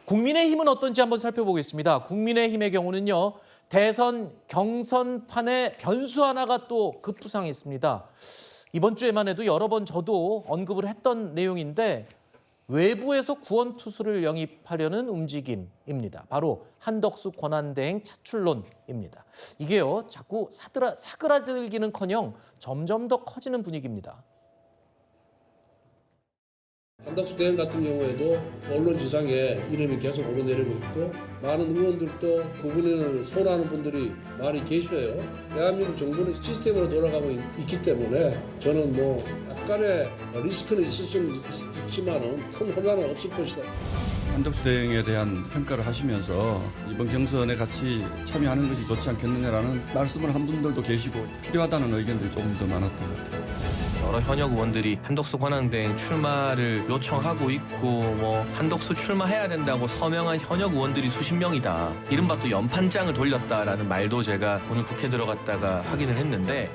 국민의힘은 어떤지 한번 살펴보겠습니다. 국민의힘의 경우는요. 대선 경선판에 변수 하나가 또 급부상했습니다. 이번 주에만 해도 여러 번 저도 언급을 했던 내용인데 외부에서 구원투수를 영입하려는 움직임입니다. 바로 한덕수 권한대행 차출론입니다. 이게요. 자꾸 사그라들기는커녕 점점 더 커지는 분위기입니다. 한덕수 대행 같은 경우에도 언론지상에 이름이 계속 오르내리고 있고 많은 의원들도 그분을 선호하는 분들이 많이 계셔요. 대한민국 정부는 시스템으로 돌아가고 있기 때문에 저는 뭐 약간의 리스크는 있을 수 있지만은 큰 혼란은 없을 것이다. 한덕수 대행에 대한 평가를 하시면서 이번 경선에 같이 참여하는 것이 좋지 않겠느냐라는 말씀을 한 분들도 계시고 필요하다는 의견들이 조금 더 많았던 것 같아요. 여러 현역 의원들이 한덕수 권한대행 출마를 요청하고 있고 한덕수 출마해야 된다고 서명한 현역 의원들이 수십 명이다. 이른바 또 연판장을 돌렸다라는 말도 제가 오늘 국회 들어갔다가 확인을 했는데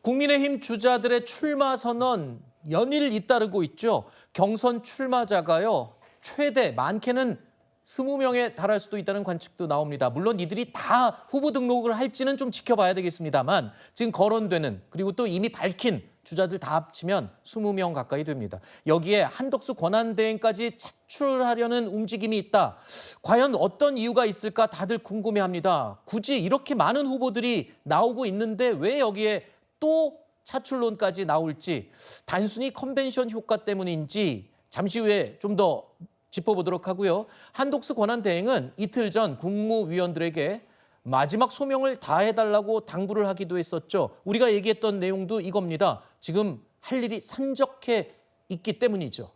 국민의힘 주자들의 출마 선언 연일 잇따르고 있죠. 경선 출마자가요. 최대 많게는 20명에 달할 수도 있다는 관측도 나옵니다. 물론 이들이 다 후보 등록을 할지는 좀 지켜봐야 되겠습니다만 지금 거론되는 그리고 또 이미 밝힌 주자들 다 합치면 20명 가까이 됩니다. 여기에 한덕수 권한대행까지 차출하려는 움직임이 있다. 과연 어떤 이유가 있을까 다들 궁금해합니다. 굳이 이렇게 많은 후보들이 나오고 있는데 왜 여기에 또 차출론까지 나올지 단순히 컨벤션 효과 때문인지 잠시 후에 좀 더 짚어보도록 하고요. 한덕수 권한대행은 이틀 전 국무위원들에게 마지막 소명을 다해달라고 당부를 하기도 했었죠. 우리가 얘기했던 내용도 이겁니다. 지금 할 일이 산적해 있기 때문이죠.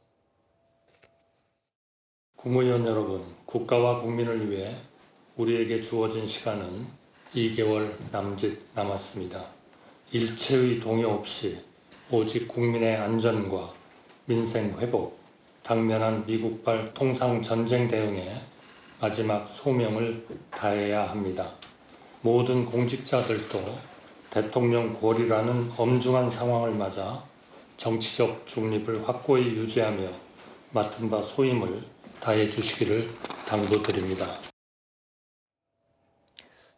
국무위원 여러분, 국가와 국민을 위해 우리에게 주어진 시간은 2개월 남짓 남았습니다. 일체의 동요 없이 오직 국민의 안전과 민생 회복, 당면한 미국발 통상 전쟁 대응에 마지막 소명을 다해야 합니다. 모든 공직자들도 대통령 고리라는 엄중한 상황을 맞아 정치적 중립을 확고히 유지하며 맡은 바 소임을 다해 주시기를 당부드립니다.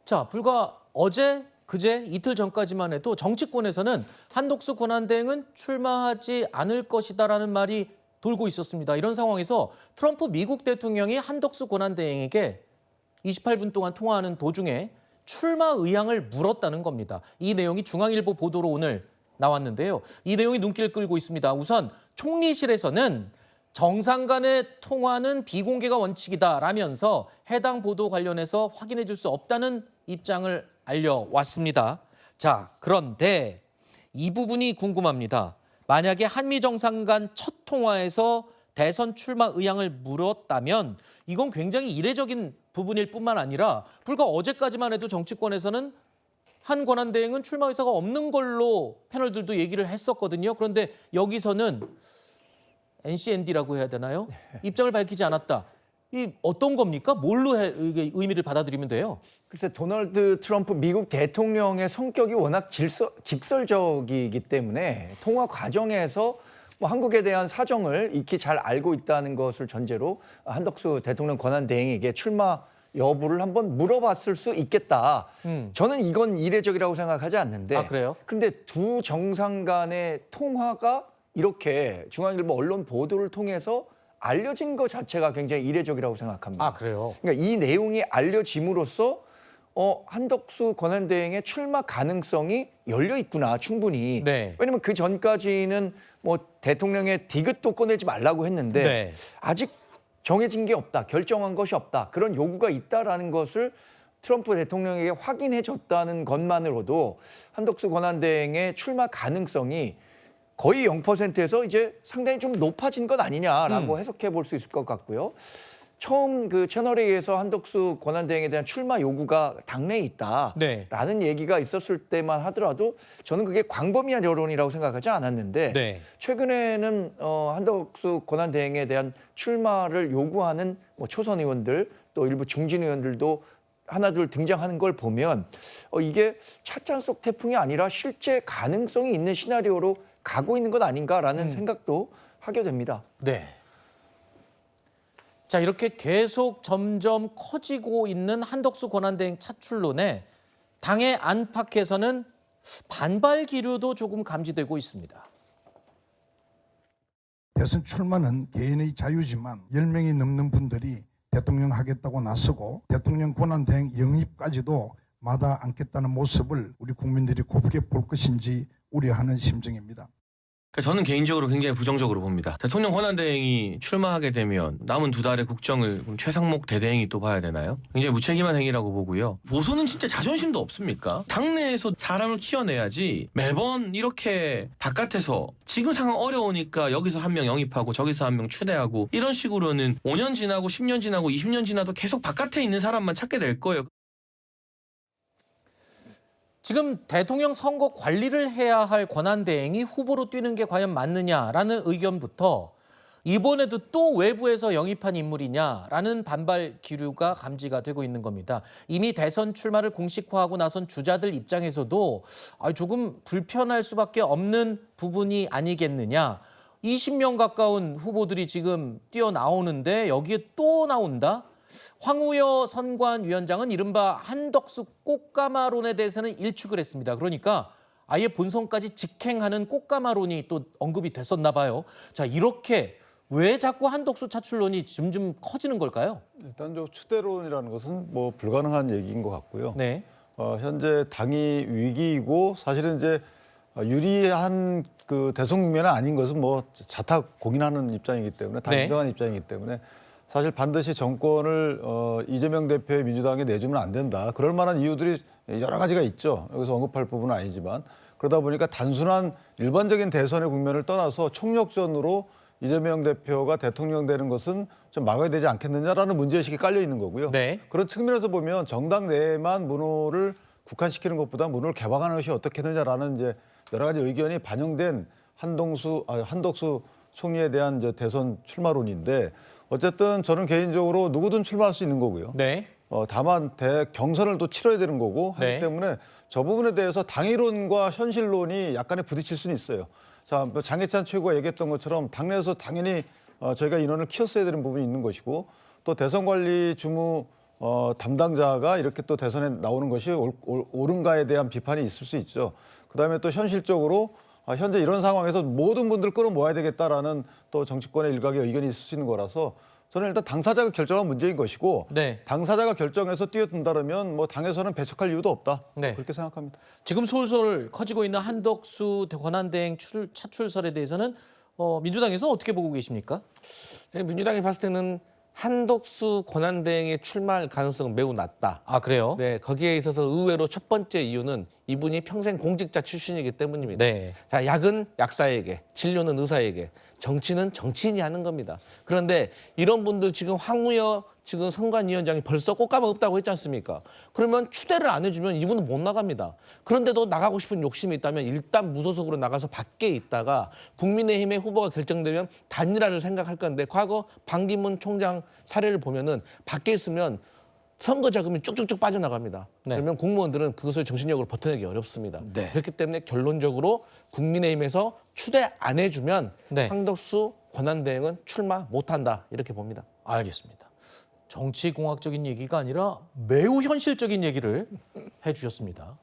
자, 불과 어제, 그제 이틀 전까지만 해도 정치권에서는 한덕수 권한대행은 출마하지 않을 것이다라는 말이 돌고 있었습니다. 이런 상황에서 트럼프 미국 대통령이 한덕수 권한대행에게 28분 동안 통화하는 도중에 출마 의향을 물었다는 겁니다. 이 내용이 중앙일보 보도로 오늘 나왔는데요. 이 내용이 눈길을 끌고 있습니다. 우선 총리실에서는 정상 간의 통화는 비공개가 원칙이다라면서 해당 보도 관련해서 확인해 줄 수 없다는 입장을 알려왔습니다. 자, 그런데 이 부분이 궁금합니다. 만약에 한미 정상 간 첫 통화에서 대선 출마 의향을 물었다면 이건 굉장히 이례적인 부분일 뿐만 아니라 불과 어제까지만 해도 정치권에서는 한 권한대행은 출마 의사가 없는 걸로 패널들도 얘기를 했었거든요. 그런데 여기서는 NCND라고 해야 되나요? 입장을 밝히지 않았다. 이 어떤 겁니까? 뭘로 의미를 받아들이면 돼요? 글쎄 도널드 트럼프 미국 대통령의 성격이 워낙 직설적이기 때문에 통화 과정에서 한국에 대한 사정을 익히 잘 알고 있다는 것을 전제로 한덕수 대통령 권한대행에게 출마 여부를 한번 물어봤을 수 있겠다. 저는 이건 이례적이라고 생각하지 않는데. 아, 그래요? 그런데 두 정상 간의 통화가 이렇게 중앙일보 언론 보도를 통해서 알려진 것 자체가 굉장히 이례적이라고 생각합니다. 아, 그래요? 그러니까 이 내용이 알려짐으로써 한덕수 권한대행의 출마 가능성이 열려 있구나, 충분히. 네. 왜냐면 그 전까지는 대통령의 디귿도 꺼내지 말라고 했는데 네. 아직 정해진 게 없다, 결정한 것이 없다, 그런 요구가 있다라는 것을 트럼프 대통령에게 확인해 줬다는 것만으로도 한덕수 권한대행의 출마 가능성이 거의 0%에서 이제 상당히 좀 높아진 것 아니냐라고 해석해 볼 수 있을 것 같고요. 처음 그 채널A에서 한덕수 권한대행에 대한 출마 요구가 당내에 있다라는 네. 얘기가 있었을 때만 하더라도 저는 그게 광범위한 여론이라고 생각하지 않았는데 네. 최근에는 한덕수 권한대행에 대한 출마를 요구하는 초선 의원들 또 일부 중진 의원들도 하나둘 등장하는 걸 보면 이게 찻잔 속 태풍이 아니라 실제 가능성이 있는 시나리오로 가고 있는 것 아닌가라는 생각도 파괴됩니다. 네. 자, 이렇게 계속 점점 커지고 있는 한덕수 권한대행 차출론에 당의 안팎에서는 반발 기류도 조금 감지되고 있습니다. 대선 출마는 개인의 자유지만 10명이 넘는 분들이 대통령 하겠다고 나서고 대통령 권한대행 영입까지도 마다 않겠다는 모습을 우리 국민들이 곱게 볼 것인지 우려하는 심정입니다. 저는 개인적으로 굉장히 부정적으로 봅니다. 대통령 권한대행이 출마하게 되면 남은 2달의 국정을 그럼 최상목 대대행이 또 봐야 되나요? 굉장히 무책임한 행위라고 보고요. 보수는 진짜 자존심도 없습니까? 당내에서 사람을 키워내야지 매번 이렇게 바깥에서 지금 상황 어려우니까 여기서 한 명 영입하고 저기서 한 명 추대하고 이런 식으로는 5년 지나고 10년 지나고 20년 지나도 계속 바깥에 있는 사람만 찾게 될 거예요. 지금 대통령 선거 관리를 해야 할 권한대행이 후보로 뛰는 게 과연 맞느냐라는 의견부터 이번에도 또 외부에서 영입한 인물이냐라는 반발 기류가 감지가 되고 있는 겁니다. 이미 대선 출마를 공식화하고 나선 주자들 입장에서도 조금 불편할 수밖에 없는 부분이 아니겠느냐. 20명 가까운 후보들이 지금 뛰어나오는데 여기에 또 나온다? 황우여 선관위원장은 이른바 한덕수 꽃가마론에 대해서는 일축을 했습니다. 그러니까 아예 본선까지 직행하는 꽃가마론이 또 언급이 됐었나 봐요. 자, 이렇게 왜 자꾸 한덕수 차출론이 점점 커지는 걸까요? 일단 추대론이라는 것은 뭐 불가능한 얘기인 것 같고요. 네. 현재 당이 위기이고 사실은 이제 유리한 그 대선 국면은 아닌 것은 뭐 자타 공인하는 입장이기 때문에 다 네. 인정하는 입장이기 때문에 사실 반드시 정권을 이재명 대표의 민주당에 내주면 안 된다. 그럴 만한 이유들이 여러 가지가 있죠. 여기서 언급할 부분은 아니지만 그러다 보니까 단순한 일반적인 대선의 국면을 떠나서 총력전으로 이재명 대표가 대통령 되는 것은 좀 막아야 되지 않겠느냐라는 문제의식이 깔려 있는 거고요. 네. 그런 측면에서 보면 정당 내에만 문호를 국한시키는 것보다 문호를 개방하는 것이 어떻겠느냐라는 이제 여러 가지 의견이 반영된 한덕수 총리에 대한 이제 대선 출마론인데 어쨌든 저는 개인적으로 누구든 출마할 수 있는 거고요. 네. 다만 경선을 또 치러야 되는 거고 하기 네. 때문에 저 부분에 대해서 당이론과 현실론이 약간의 부딪힐 수는 있어요. 자, 장해찬 최고가 얘기했던 것처럼 당내에서 당연히 저희가 인원을 키웠어야 되는 부분이 있는 것이고 또 대선관리 주무 담당자가 이렇게 또 대선에 나오는 것이 옳은가에 대한 비판이 있을 수 있죠. 그다음에 또 현실적으로 현재 이런 상황에서 모든 분들 끌어모아야 되겠다라는 또 정치권의 일각의 의견이 있을 수 있는 거라서 저는 일단 당사자가 결정한 문제인 것이고 네. 당사자가 결정해서 뛰어든다면 뭐 당에서는 배척할 이유도 없다. 네. 그렇게 생각합니다. 지금 솔솔 커지고 있는 한덕수 권한대행 차출설에 대해서는 민주당에서 어떻게 보고 계십니까? 민주당이 봤을 때는 한덕수 권한대행의 출마할 가능성은 매우 낮다. 아, 그래요? 네, 거기에 있어서 의외로 첫 번째 이유는 이분이 평생 공직자 출신이기 때문입니다. 네. 자, 약은 약사에게, 진료는 의사에게, 정치는 정치인이 하는 겁니다. 그런데 이런 분들 지금 황우여 지금 선관위원장이 벌써 꽃가마 없다고 했지 않습니까? 그러면 추대를 안 해주면 이분은 못 나갑니다. 그런데도 나가고 싶은 욕심이 있다면 일단 무소속으로 나가서 밖에 있다가 국민의힘의 후보가 결정되면 단일화를 생각할 건데 과거 반기문 총장 사례를 보면은 밖에 있으면 선거 자금이 쭉쭉쭉 빠져나갑니다. 네. 그러면 공무원들은 그것을 정신력으로 버텨내기 어렵습니다. 네. 그렇기 때문에 결론적으로 국민의힘에서 추대 안 해주면 네. 한덕수 권한대행은 출마 못한다 이렇게 봅니다. 알겠습니다. 정치공학적인 얘기가 아니라 매우 현실적인 얘기를 해주셨습니다.